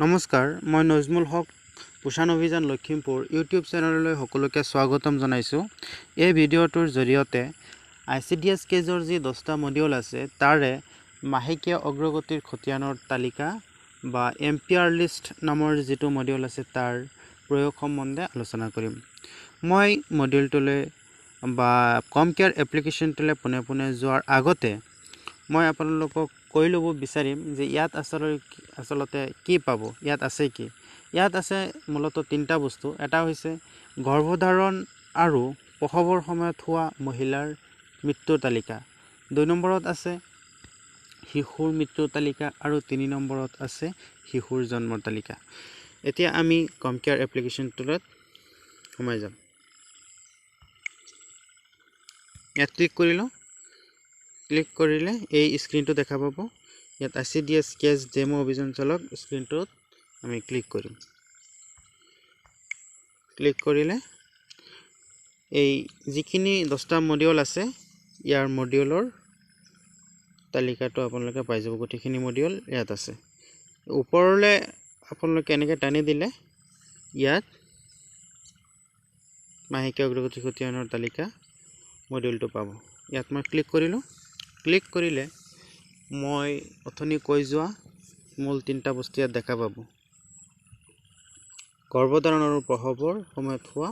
নমস্কাৰ, মই নজমুল হক পোষণ অভিযান লখিমপুৰ ইউটিউব চেনেললৈ সকলোকে স্বাগতম জনাইছোঁ। এই ভিডিঅ'টোৰ জৰিয়তে ICDS কেজৰ যি 10টা মডিউল আছে তাৰে মাহেকীয়া অগ্ৰগতিৰ খতিয়ানৰ তালিকা বা MPR লিষ্ট নামৰ যিটো মডিউল আছে তাৰ প্ৰয়োগ সম্বন্ধে আলোচনা কৰিম। মই মডিউলটোলৈ বা কম কেয়াৰ এপ্লিকেশ্যনটোলৈ পোনে যোৱাৰ আগতে মই আপোনালোকক কৈ ল'ব বিচাৰিম যে ইয়াত আচলতে কি পাব, ইয়াত আছে কি। ইয়াত আছে মূলতঃ তিনিটা বস্তু। এটা হৈছে গৰ্ভধাৰণ আৰু প্ৰসৱৰ সময়ত হোৱা মহিলাৰ মৃত্যুৰ তালিকা, 2 নম্বৰত আছে শিশুৰ মৃত্যুৰ তালিকা আৰু 3 নম্বৰত আছে শিশুৰ জন্মৰ তালিকা। এতিয়া আমি কম কেয়াৰ এপ্লিকেশ্যনটোত সোমাই যাম। ইয়াত ক্লিক কৰিলোঁ। ক্লিক কৰিলে এই স্ক্ৰীনটো দেখা পাব। ইয়াত ICDS কেজ ডেমো অভিযান চলক স্ক্ৰীনটোত আমি ক্লিক কৰিম। ক্লিক কৰিলে এই যিখিনি 10টা মডিউল আছে ইয়াৰ মডিউলৰ তালিকাটো আপোনালোকে পাই যাব। গোটেইখিনি মডিউল ইয়াত আছে। ওপৰলৈ আপোনালোকে এনেকৈ টানি দিলে ইয়াত মাহেকীয়া অগ্ৰগতি খতিয়ানৰ তালিকা মডিউলটো পাব। ইয়াত মই ক্লিক কৰিলোঁ। ক্লিক কৰিলে মই অথনি কৈ যোৱা মূল 3টা বস্তু ইয়াত দেখা পাব। গৰ্ভধাৰণ আৰু প্ৰসৱৰ সময়ত হোৱা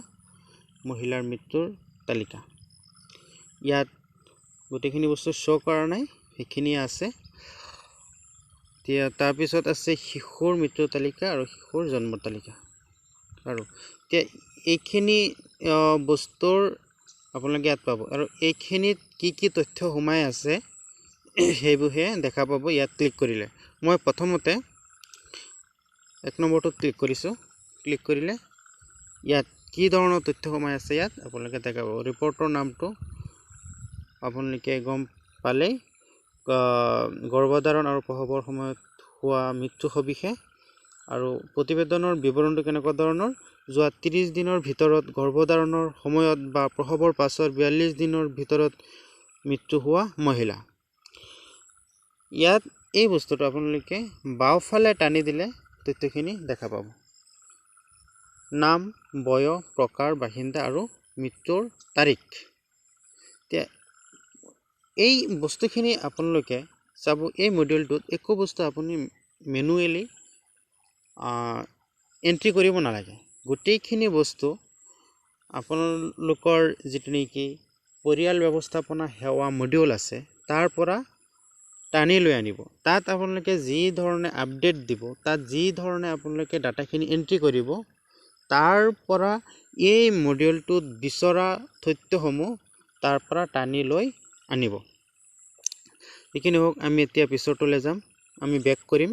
মহিলাৰ মৃত্যুৰ তালিকা। ইয়াত গোটেইখিনি বস্তু শ্ব' কৰা নাই, সেইখিনিয়ে আছে। তাৰপিছত আছে শিশুৰ মৃত্যুৰ তালিকা আৰু শিশুৰ জন্মৰ তালিকা। আৰু এতিয়া এইখিনি বস্তুৰ আপোনালোকে ইয়াত পাব আৰু এইখিনিত কি তথ্য সোমাই আছে সেইবোৰহে দেখা পাব ইয়াত ক্লিক কৰিলে। মই প্ৰথমতে 1 নম্বৰটোত ক্লিক কৰিছোঁ। ক্লিক কৰিলে ইয়াত কি ধৰণৰ তথ্য সোমাই আছে ইয়াত আপোনালোকে দেখা পাব। ৰিপৰ্টৰ নামটো আপোনালোকে গম পালেই, গৰ্ভধাৰণ আৰু প্ৰসৱৰ সময়ত হোৱা মৃত্যু সবিশেষ আৰু প্ৰতিবেদনৰ বিৱৰণটো কেনেকুৱা ধৰণৰ। যোৱা 30 দিনৰ ভিতৰত গৰ্ভধাৰণৰ সময়ত বা প্ৰসৱৰ পাছৰ 42 দিনৰ ভিতৰত মৃত্যু হোৱা মহিলা। ইয়াত এই বস্তুটো আপোনালোকে বাওঁফালে টানি দিলে তথ্যখিনি দেখা পাব। নাম, বয়স, প্ৰকাৰ, বাসিন্দা আৰু মৃত্যুৰ তাৰিখ। এতিয়া এই বস্তুখিনি আপোনালোকে চাব। এই মডিউলটোত একো বস্তু আপুনি মেনুৱেলি এণ্ট্ৰি কৰিব নালাগে। গোটেইখিনি বস্তু আপোনালোকৰ যিটো নেকি পৰিয়াল ব্যৱস্থাপনা সেৱা মডিউল আছে তাৰ পৰা টানি লৈ আনিব। তাত আপোনালোকে যি ধৰণে আপডেট দিব, তাত যি ধৰণে আপোনালোকে ডাটাখিনি এণ্ট্ৰি কৰিব, তাৰ পৰা এই মডিউলটোত বিচৰা তথ্যসমূহ তাৰ পৰা টানি লৈ আনিব। এইখিনি হওক, আমি এতিয়া পিছৰটোলৈ যাম। আমি বেক কৰিম।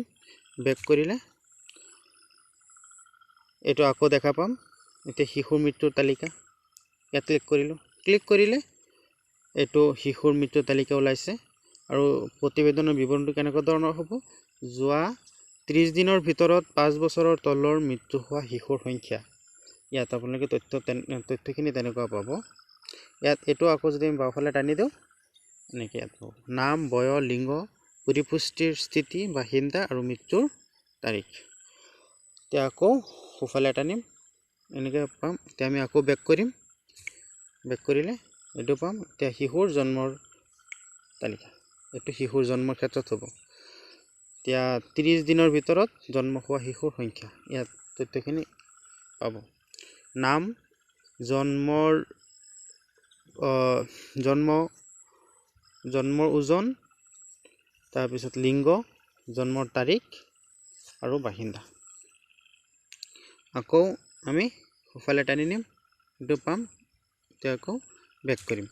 বেক কৰিলে এইটো আকৌ দেখা পাম। এতিয়া শিশুৰ মৃত্যুৰ তালিকা ইয়াত ক্লিক কৰিলোঁ। ক্লিক কৰিলে এইটো শিশুৰ মৃত্যুৰ তালিকা ওলাইছে আৰু প্ৰতিবেদনৰ বিৱৰণটো কেনেকুৱা ধৰণৰ হ'ব। যোৱা 30 দিনৰ ভিতৰত 5 বছৰৰ তলৰ মৃত্যু হোৱা শিশুৰ সংখ্যা। ইয়াত আপোনালোকে তথ্যখিনি তেনেকুৱা পাব। ইয়াত এইটো আকৌ যদি আমি বাওঁফালে টানি দিওঁ এনেকৈ ইয়াত পাব। নাম, বয়স, লিংগ, পৰিপুষ্টিৰ স্থিতি, বাসিন্দা আৰু মৃত্যুৰ তাৰিখ। এতিয়া আকৌ সোঁফালে টানিম, এনেকৈ পাম। এতিয়া আমি আকৌ বেক কৰিম। বেক কৰিলে এইটো পাম। এতিয়া শিশুৰ জন্মৰ তালিকা, এইটো শিশুৰ জন্মৰ ক্ষেত্ৰত হ'ব। এতিয়া 30 দিনৰ ভিতৰত জন্ম হোৱা শিশুৰ সংখ্যা, ইয়াত তথ্যখিনি পাব। নাম, জন্মৰ ওজন, তাৰপিছত লিংগ, জন্মৰ তাৰিখ আৰু বাসিন্দা। আকৌ আমি সোঁফালে টানি নিম, এইটো পাম। এতিয়া আকৌ বেক কৰিম।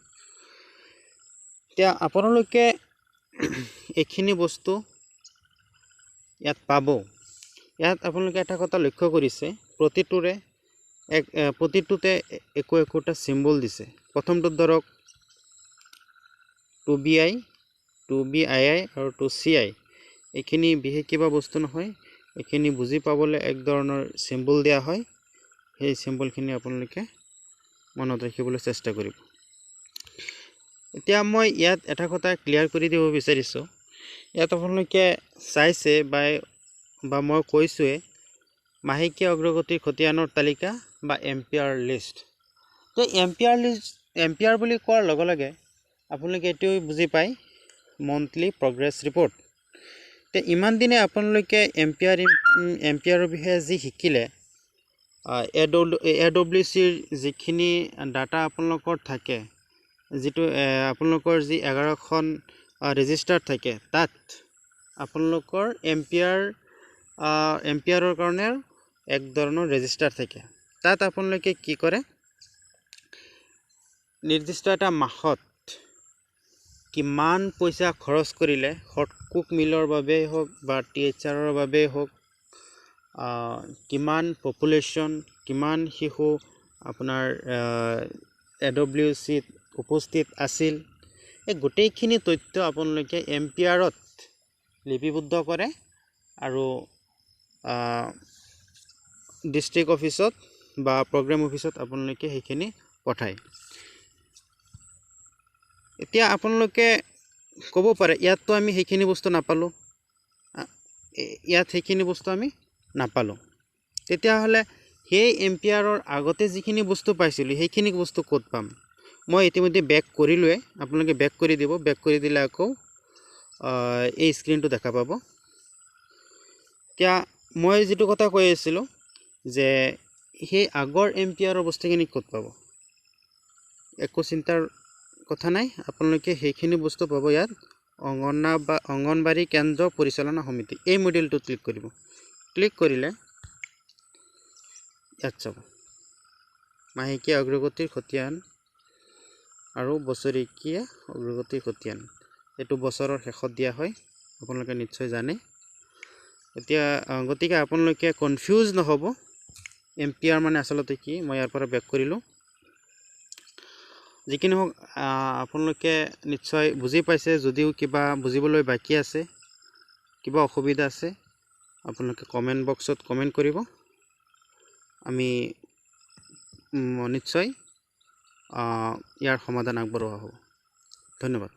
এতিয়া আপোনালোকে এইখিনি বস্তু ইয়াত পাব। ইয়াত আপোনালোকে এটা কথা লক্ষ্য কৰিছে, প্ৰতিটোতে একোটা চিম্বল দিছে। প্ৰথমটোত ধৰক 2BI, 2BII আৰু 2CI। এইখিনি বিশেষ কিবা বস্তু নহয়। এইখিনি বুজি পাবলৈ এক ধৰণৰ চিম্বল দিয়া হয়। সেই চিম্বলখিনি আপোনালোকে মনত ৰাখিবলৈ চেষ্টা কৰিব। এতিয়া মই ইয়াত এটা কথা ক্লিয়াৰ কৰি দিব বিচাৰিছোঁ। ইয়াত আপোনালোকে চাইছে বা মই কৈছোঁৱে মাহেকীয়া অগ্ৰগতিৰ খতিয়ানৰ তালিকা বা এম্পিয়াৰ লিষ্ট। তো এম্পিয়াৰ বুলি কোৱাৰ লগে লগে আপোনালোকে এইটো বুজি পায় মন্থলি প্ৰগ্ৰেছ ৰিপৰ্ট। তো ইমান দিনে আপোনালোকে এম্পিয়াৰৰ বিষয়ে যি শিকিলে, AWCৰ যিখিনি ডাটা আপোনালোকৰ থাকে, যিটো আপোনালোকৰ যি 11খন ৰেজিষ্টাৰ থাকে, তাত আপোনালোকৰ এম্পিয়াৰৰ কাৰণে এক ধৰণৰ ৰেজিষ্টাৰ থাকে। তাত আপোনালোকে কি কৰে, নিৰ্দিষ্ট এটা মাহত কিমান পইচা খৰচ কৰিলে, কুক মিলৰ বাবেই হওক বা THRৰ বাবেই হওক, কিমান পপুলেশ্যন, কিমান শিশু আপোনাৰ AWCত উপস্থিত আছিল, এই গোটেইখিনি তথ্য আপোনালোকে এম্পিয়াৰত লিপিবদ্ধ কৰে আৰু ডিষ্ট্ৰিক্ট অফিচত বা প্ৰগ্ৰেম অফিচত আপোনালোকে সেইখিনি পঠায়। এতিয়া আপোনালোকে ক'ব পাৰে ইয়াততো আমি সেইখিনি বস্তু নাপালোঁ, ইয়াত সেইখিনি বস্তু আমি নাপালোঁ, তেতিয়াহ'লে সেই এম্পিয়াৰৰ আগতে যিখিনি বস্তু পাইছিলোঁ সেইখিনি বস্তু ক'ত পাম? মই ইতিমধ্যে বেক কৰিলোৱে, আপোনালোকে বেক কৰি দিব। বেক কৰি দিলে আকৌ এই স্ক্ৰীনটো দেখা পাব। এতিয়া মই যিটো কথা কৈ আছিলোঁ যে সেই আগৰ এম্পিয়াৰৰ বস্তুখিনি ক'ত পাব? একো চিন্তাৰ কথা নাই, আপোনালোকে সেইখিনি বস্তু পাব ইয়াত অংগনবাড়ী কেন্দ্ৰ পৰিচালনা সমিতি, এই মডেলটো ক্লিক কৰিব। ক্লিক কৰিলে ইয়াত চাব মাহেকীয়া অগ্ৰগতিৰ খতিয়ান আৰু বছৰেকীয়া অগ্ৰগতিৰ খতিয়ান। এইটো বছৰৰ শেষত দিয়া হয়, আপোনালোকে নিশ্চয় জানে। এতিয়া গতিকে আপোনালোকে কনফিউজ নহ'ব এম্পিয়াৰ মানে আচলতে কি। মই ইয়াৰ পৰা বেক কৰিলোঁ। যিকি নহওক আপোনালোকে নিশ্চয় বুজি পাইছে। যদিও কিবা বুজিবলৈ বাকী আছে, কিবা অসুবিধা আছে, আপোনালোকে কমেণ্ট বক্সত কমেণ্ট কৰিব। আমি নিশ্চয় ইয়াৰ সমাধান আগবঢ়োৱা হ'ব। ধন্যবাদ।